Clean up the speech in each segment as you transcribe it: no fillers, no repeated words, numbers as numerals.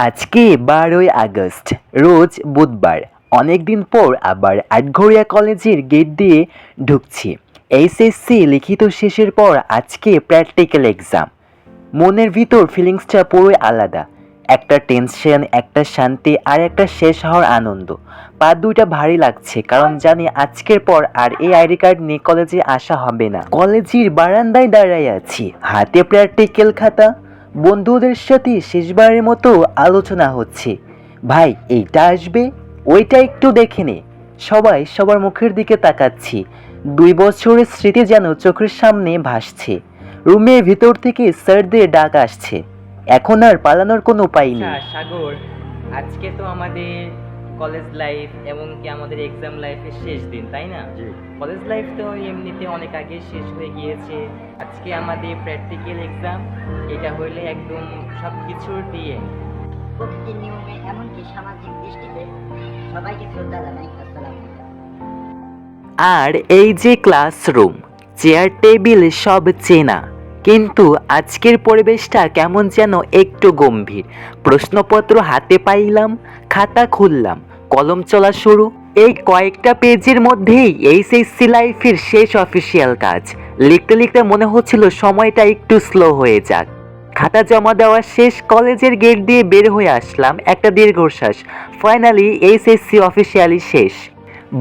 আজকে 12ই আগস্ট, রোজ বুধবার। অনেকদিন পর আবার আটঘরিয়া কলেজের গেট দিয়ে ঢুকছি। এইচএসসি লিখিত শেষের পর আজকে প্র্যাকটিক্যাল এক্সাম। মনের ভিতর ফিলিংসটা পুরোই আলাদা। একটা টেনশন, একটা শান্তি আর একটা শেষ হওয়ার আনন্দ। পা দুইটা ভারী লাগছে, কারণ জানি আজকের পর আর এই আইডি কার্ড নিয়ে কলেজে আসা হবে না। কলেজের বারান্দায় দাঁড়াই আছি, হাতে প্র্যাকটিক্যাল খাতা। বন্ধুদের সাথে শেষবারের মতো আলোচনা হচ্ছে, ভাই এইটা আসবে, ওইটা একটু দেখে নে। সবাই সবার মুখের দিকে তাকাচ্ছি। 2 বছরের স্মৃতি যেন চোখের সামনে ভাসছে। রুমের ভিতর থেকে স্যারদের ডাক আসছে। এখন আর পালানোর কোনো উপায় নেই। সাগর, আজকে তো আমাদের কলেজ লাইফ এবং কি আমাদের এক্সাম লাইফের শেষ দিন, তাই না? কলেজ লাইফ তো এমনিতে অনেক আগে শেষ হয়ে গিয়েছে। আজকে আমাদের প্র্যাকটিক্যাল এক্সাম, এটা হইলে একদম সব কিছুর দিয়ে প্রকৃতির নিয়মে এমনকি সামাজিক দৃষ্টিতে সবাইকে শ্রদ্ধা জানাই। আসসালামু আলাইকুম। আর এই যে ক্লাসরুম, চেয়ার টেবিল সব চেনা, কিন্তু আজকের পরিবেশটা কেমন যেন একটু গম্ভীর। প্রশ্নপত্র হাতে পাইলাম, খাতা খুললাম, কলম চলা শুরু। এই কয়েকটা পেজের মধ্যেই এইচএসসি লাইফের শেষ অফিসিয়াল কাজ। লিখতে লিখতে মনে হচ্ছিল সময়টা একটু স্লো হয়ে যাক। খাতা জমা দেওয়া শেষ, কলেজের গেট দিয়ে বের হয়ে আসলাম, একটা দীর্ঘশ্বাস। ফাইনালি এইচএসসি অফিসিয়ালি শেষ।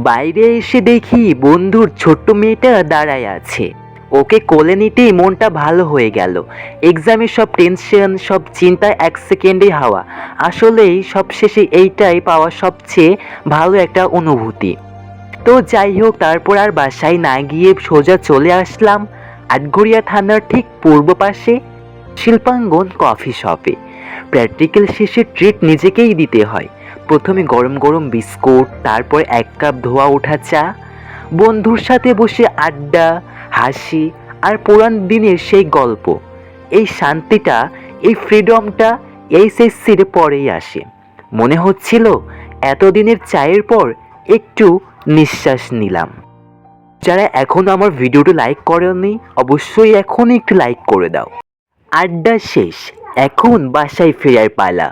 বাইরে এসে দেখি বন্ধুর ছোট্ট মেয়েটা দাঁড়ায় আছে। ওকে কোলে নিতেই মনটা ভালো হয়ে গেল। এক্সামের সব টেনশন, সব চিন্তা এক সেকেন্ডে হাওয়া। আসলেই সবশেষে এইটাই পাওয়া সবচেয়ে ভালো একটা অনুভূতি। তো যাই হোক, তারপর আর বাসায় না গিয়ে সোজা চলে আসলাম আটঘরিয়া থানার ঠিক পূর্ব পাশে শিল্পাঙ্গন কফি শপে। প্র্যাকটিক্যাল শেষে ট্রিট নিজেকেই দিতে হয়। প্রথমে গরম গরম বিস্কুট, তারপর 1 কাপ ধোয়া ওঠা চা। বন্ধুর সাথে বসে আড্ডা, হাসি আর পুরান দিনের সেই গল্প। এই শান্তিটা, এই ফ্রিডমটা এইচএসসির পরেই আসে। মনে হচ্ছিল এতদিনের চায়ের পর একটু নিঃশ্বাস নিলাম। যারা এখনও আমার ভিডিওটি লাইক করেনি, অবশ্যই এখনই একটু লাইক করে দাও। আড্ডা শেষ, এখন বাসায় ফেরার পালা।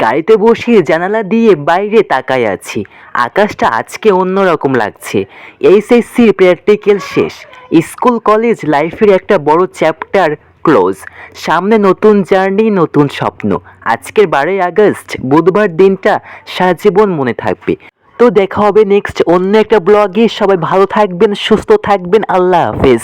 গাড়িতে বসে জানালা দিয়ে বাইরে তাকায় আছি। আকাশটা আজকে অন্যরকম লাগছে। এইচএসসির প্র্যাকটিক্যাল শেষ, স্কুল কলেজ লাইফের একটা বড় চ্যাপ্টার ক্লোজ। সামনে নতুন জার্নি, নতুন স্বপ্ন। আজকের 12ই আগস্ট, বুধবার দিনটা সারা জীবন মনে থাকবে। তো দেখা হবে নেক্সট অন্য একটা ব্লগে। সবাই ভালো থাকবেন, সুস্থ থাকবেন। আল্লাহ হাফেজ।